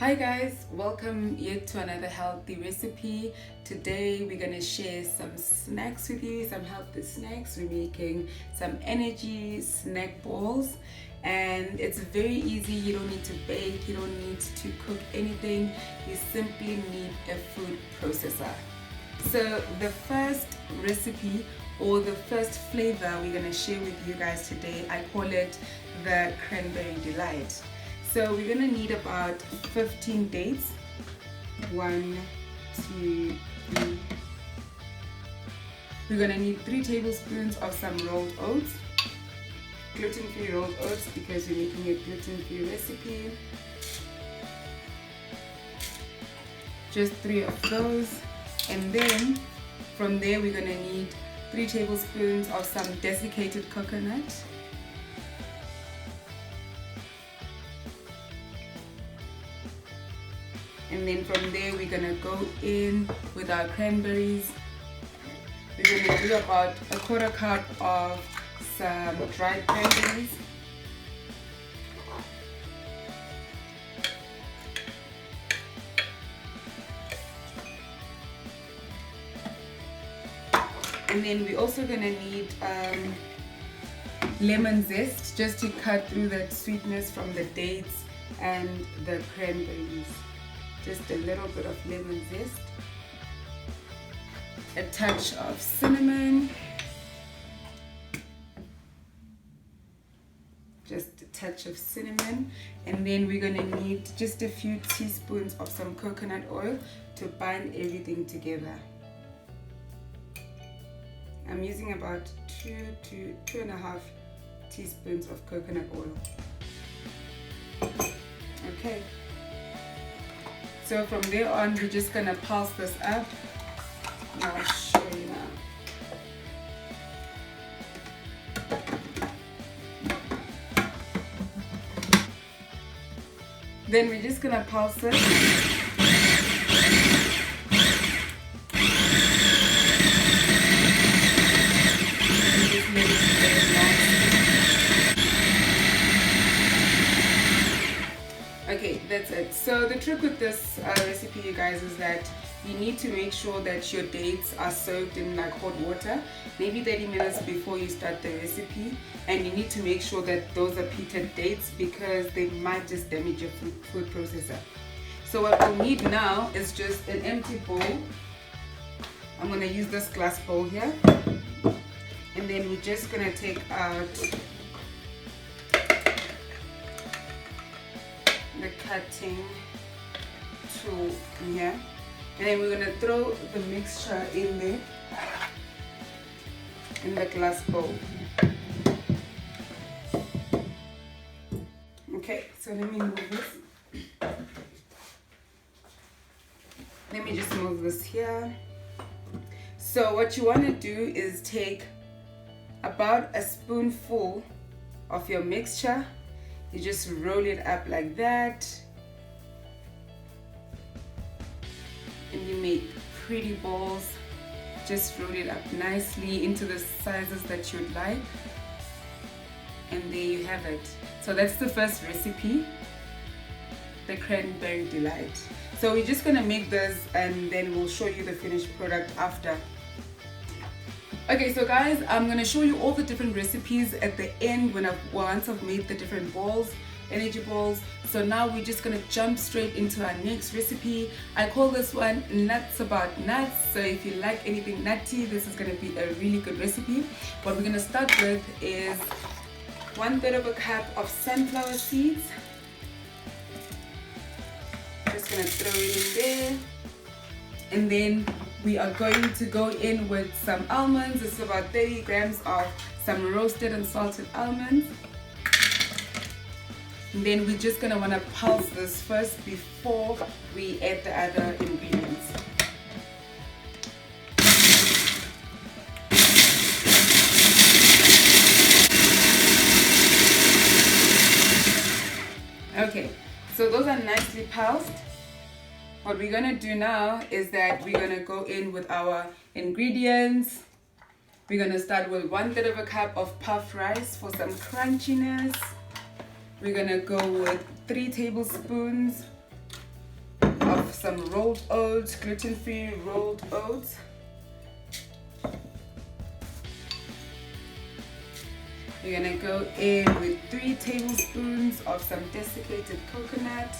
Hi guys, welcome yet to another healthy recipe. Today we're gonna share some snacks with you, some healthy snacks. We're making some energy snack balls and it's very easy. You don't need to bake, you don't need to cook anything. You simply need a food processor. So the first recipe or the first flavor we're gonna share with you guys today, I call it the Cranberry Delight. So we're gonna need about 15 dates. 1, 2, 3. We're gonna need 3 tablespoons of some rolled oats, gluten-free rolled oats because we're making a gluten-free recipe. Just 3 of those. And then from there we're gonna need 3 tablespoons of some desiccated coconut. And then from there we're gonna go in with our cranberries. We're gonna do about a 1/4 cup of some dried cranberries. And then we're also gonna need lemon zest just to cut through that sweetness from the dates and the cranberries. Just a little bit of lemon zest, a touch of cinnamon, just a touch of cinnamon, and then we're gonna need just a few teaspoons of some coconut oil to bind everything together. I'm using about 2 to 2.5 teaspoons of coconut oil. Okay. So from there on, we're just gonna pulse this up. I'll show you now. Then we're just gonna pulse it. Okay, that's it. So the trick with this recipe, you guys, is that you need to make sure that your dates are soaked in like hot water, maybe 30 minutes before you start the recipe, and you need to make sure that those are peated dates because they might just damage your food processor. So what we'll need now is just an empty bowl. I'm gonna use this glass bowl here, and then we're just gonna take out the cutting tool here, and then we're gonna throw the mixture in there in the glass bowl. Okay, so let me move this. Let me just move this here. So what you want to do is take about a spoonful of your mixture. You just roll it up like that, and you make pretty balls. Just roll it up nicely into the sizes that you'd like, and there you have it. So that's the first recipe, the Cranberry Delight. So we're just gonna make this and then we'll show you the finished product after. Okay, so guys, I'm gonna show you all the different recipes at the end once I've made the different balls, energy balls. So now we're just gonna jump straight into our next recipe. I call this one Nuts About Nuts. So if you like anything nutty, this is gonna be a really good recipe. What we're gonna start with is 1/3 cup of sunflower seeds. Just gonna throw it in there. And then we are going to go in with some almonds. It's about 30 grams of some roasted and salted almonds. And then we're just gonna wanna pulse this first before we add the other ingredients. Okay, so those are nicely pulsed. What we're gonna do now is that we're gonna go in with our ingredients. We're gonna start with 1/3 cup of puffed rice for some crunchiness. We're gonna go with 3 tablespoons of some rolled oats, gluten-free rolled oats. We're gonna go in with 3 tablespoons of some desiccated coconut.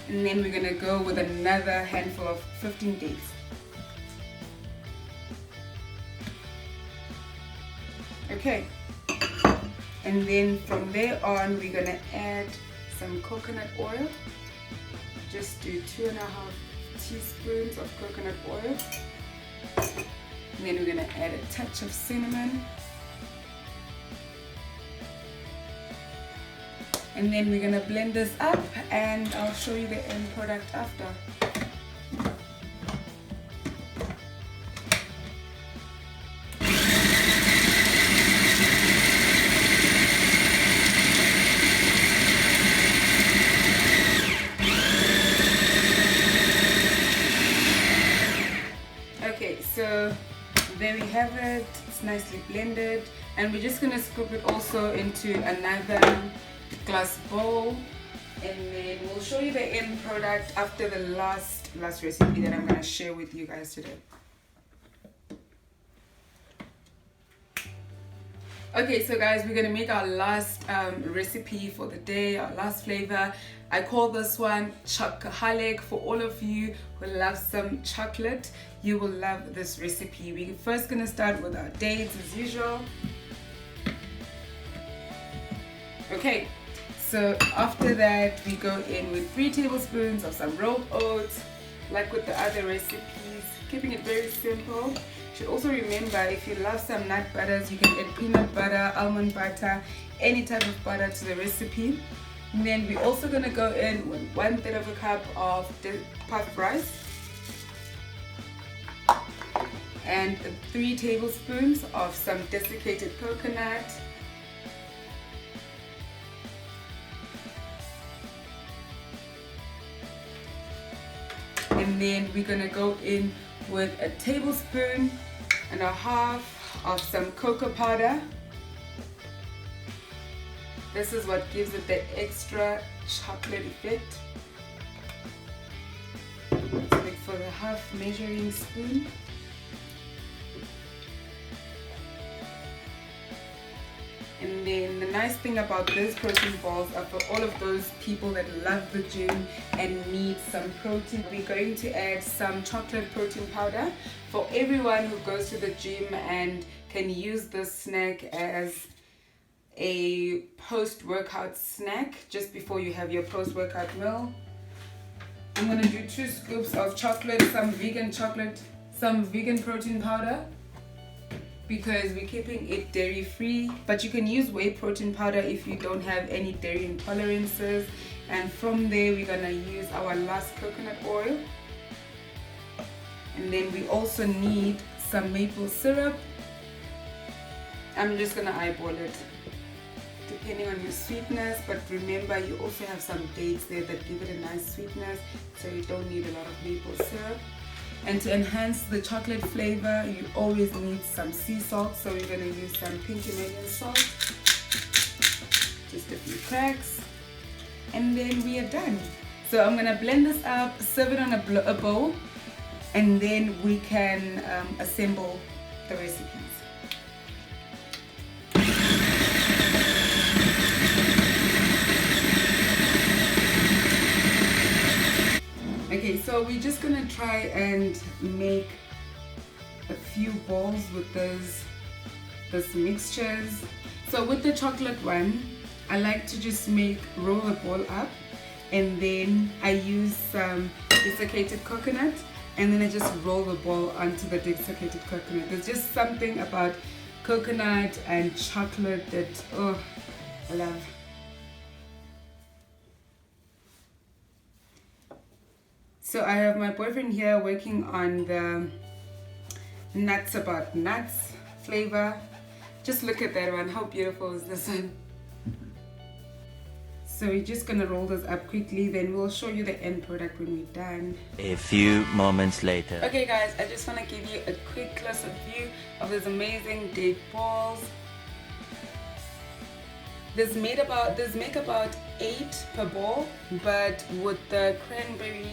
And then we're gonna go with another handful of 15 dates. Okay. And then from there on, we're gonna add some coconut oil. Just do 2.5 teaspoons of coconut oil. And then we're gonna add a touch of cinnamon. And then we're gonna blend this up and I'll show you the end product after. Okay, so there we have it. It's nicely blended, and we're just gonna scoop it also into another glass bowl, and then we'll show you the end product after the last recipe that I'm gonna share with you guys today. Okay, so guys, we're gonna make our last recipe for the day, our last flavor. I call this one Chocoholic. For all of you who love some chocolate, you will love this recipe. We're first gonna start with our dates as usual. Okay, so after that we go in with 3 tablespoons of some rolled oats, like with the other recipes, keeping it very simple. You should also remember, if you love some nut butters, you can add peanut butter, almond butter, any type of butter to the recipe. And then we're also gonna go in with 1/3 of a cup of puffed rice and 3 tablespoons of some desiccated coconut. And then we're gonna go in with 1.5 tablespoons of some cocoa powder. This is what gives it the extra chocolate effect. Let's look for the 1/2 measuring spoon. And then the nice thing about these protein balls are for all of those people that love the gym and need some protein. We're going to add some chocolate protein powder for everyone who goes to the gym and can use this snack as a post-workout snack just before you have your post-workout meal. I'm going to do 2 scoops of chocolate, some vegan protein powder, because we're keeping it dairy free, but you can use whey protein powder if you don't have any dairy intolerances. And from there we're gonna use our last coconut oil, and then we also need some maple syrup. I'm just gonna eyeball it depending on your sweetness, but remember you also have some dates there that give it a nice sweetness, so you don't need a lot of maple syrup. And to enhance the chocolate flavor, you always need some sea salt, so we're going to use some pink Himalayan salt, just a few cracks, and then we are done. So I'm going to blend this up, serve it on a bowl, and then we can assemble the recipes. Okay, so we're just gonna try and make a few balls with this mixtures. So with the chocolate one, I like to just roll the ball up, and then I use some desiccated coconut, and then I just roll the ball onto the desiccated coconut. There's just something about coconut and chocolate that, oh, I love. So I have my boyfriend here working on the nuts about nuts flavor. Just look at that one, how beautiful is this one? So we're just gonna roll this up quickly, then we'll show you the end product when we're done. A few moments later. Okay guys, I just wanna give you a quick close-up view of these amazing date balls. There's make about 8 per ball, but with the cranberry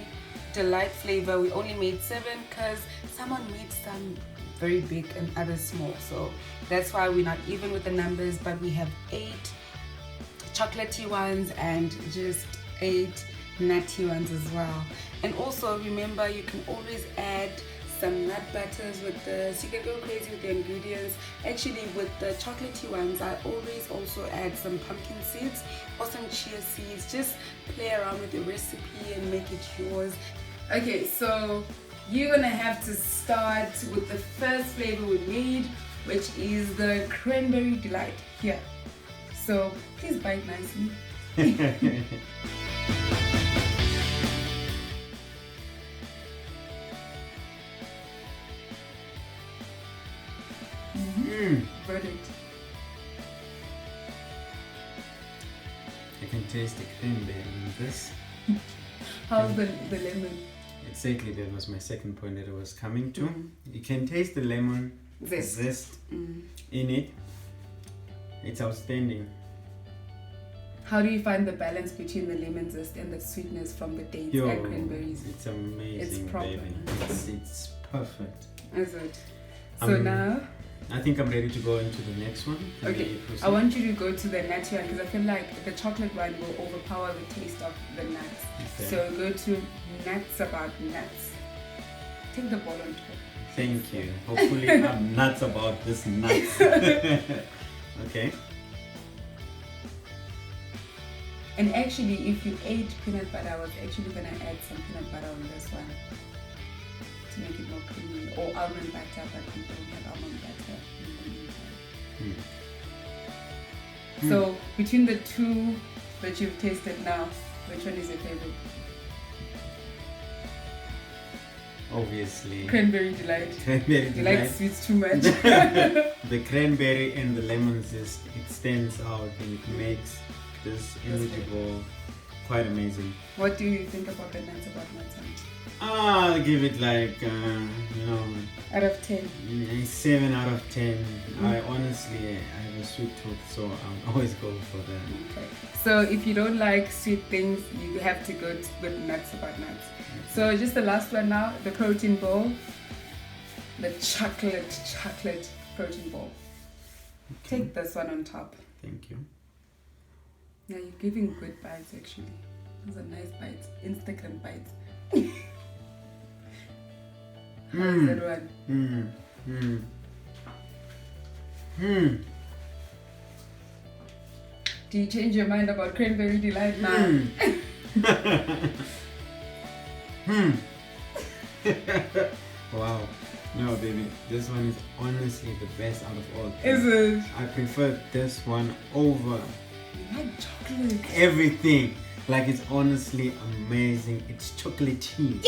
delight flavor, we only made 7 because someone made some very big and others small. So that's why we're not even with the numbers, but we have 8 chocolatey ones and just 8 nutty ones as well. And also remember, you can always add some nut butters with this. You can go crazy with the ingredients. Actually, with the chocolatey ones, I always also add some pumpkin seeds or some chia seeds. Just play around with your recipe and make it yours. Okay, so you're gonna have to start with the first flavor we made, which is the cranberry delight here. So please bite nicely. Verdict. I can taste the cranberry in this. How's the lemon? Exactly, that was my second point that I was coming to. You can taste the lemon zest in it. It's outstanding. How do you find the balance between the lemon zest and the sweetness from the dates and cranberries? It's amazing, It's proper. baby. It's perfect. Is it? So now, I think I'm ready to go into the next one. Can okay, we proceed? I want you to go to the nutty one because I feel like the chocolate one will overpower the taste of the nuts. Okay. So go to nuts about nuts. Take the ball on top. Thank you. Hopefully I'm nuts about this nuts. Okay. And actually, if you ate peanut butter, I was actually gonna add some peanut butter on this one to make it more creamy, or almond butter, but we don't have almond butter in the meantime. So between the two that you've tasted now, which one is your favorite? Obviously. Cranberry delight. Cranberry You delight. like sweets too much. The cranberry and the lemon zest, it stands out and it makes this energy ball quite amazing. What do you think about the nuts about nuts? I'll give it like, Out of 10. 7 out of 10. I honestly, I have a sweet tooth, so I'll always go for that. Okay. So if you don't like sweet things, you have to go with nuts about nuts. So just the last one now, the protein bowl. The chocolate protein bowl. Okay. Take this one on top. Thank you. Yeah, you're giving good bites actually. Those are nice bites. Instagram bites. How's that one? Do you change your mind about cranberry delight now? Wow. No, baby, this one is honestly the best out of all. Is it? I prefer this one over You like chocolate. everything. Like, it's honestly amazing. It's chocolatey.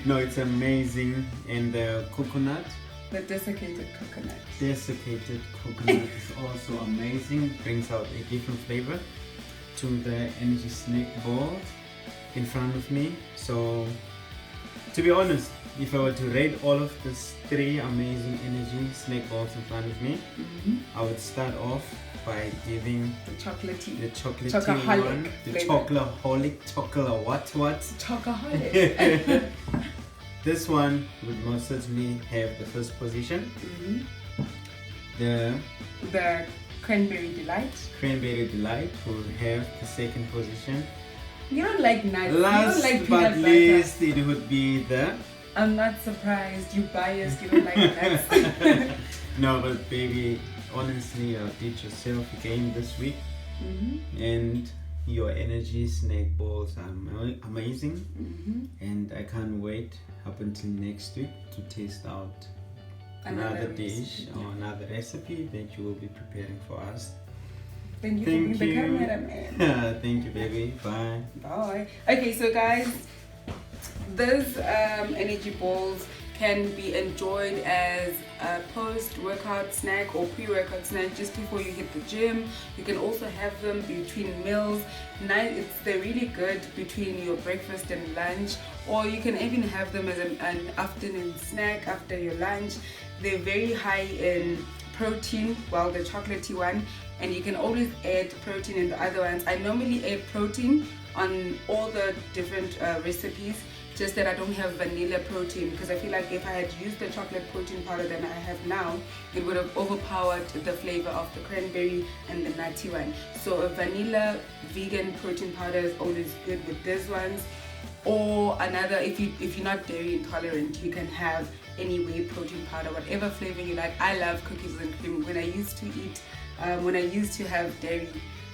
No, it's amazing. And the coconut, The desiccated coconut. desiccated coconut is also amazing. Brings out a different flavor to the energy snack balls in front of me. So, to be honest, if I were to rate all of these 3 amazing energy snack balls in front of me, I would start off by giving The chocolatey. the chocolatey Chocoholic one, the flavor. chocolate what? Chocoholic. This one would most certainly have the first position. The The cranberry delight. cranberry delight will have the second position. You don't like nuts. Last you don't like but peanut butter. least, it would be the I'm not surprised. You biased. You don't like nuts. no, but baby, honestly, you did yourself a game this week, and your energy snack balls are amazing, and I can't wait up until next week to taste out another dish or another recipe that you will be preparing for us. Thank you Thank for being you. the cameraman. Thank you, baby. Bye. Bye. Okay, so guys, these energy balls can be enjoyed as a post-workout snack or pre-workout snack just before you hit the gym. You can also have them between meals. They're really good between your breakfast and lunch, or you can even have them as an afternoon snack after your lunch. They're very high in protein, well, the chocolatey one, and you can always add protein in the other ones. I normally add protein on all the different recipes, just that I don't have vanilla protein, because I feel like if I had used the chocolate protein powder that I have now, it would have overpowered the flavor of the cranberry and the nutty one. So a vanilla vegan protein powder is always good with these ones. Or another, if you're not dairy intolerant, you can have any whey protein powder, whatever flavor you like. I love cookies and cream. When I used to have dairy,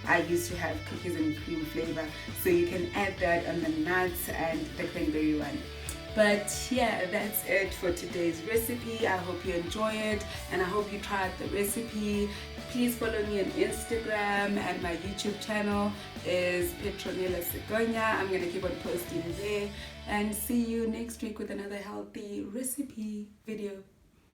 I used to have cookies and cream flavor. So you can add that on the nuts and the cranberry one. But yeah, that's it for today's recipe. I hope you enjoy it, and I hope you tried the recipe. Please follow me on Instagram, and my YouTube channel is Petronella Sigonya. I'm gonna keep on posting there, and see you next week with another healthy recipe video.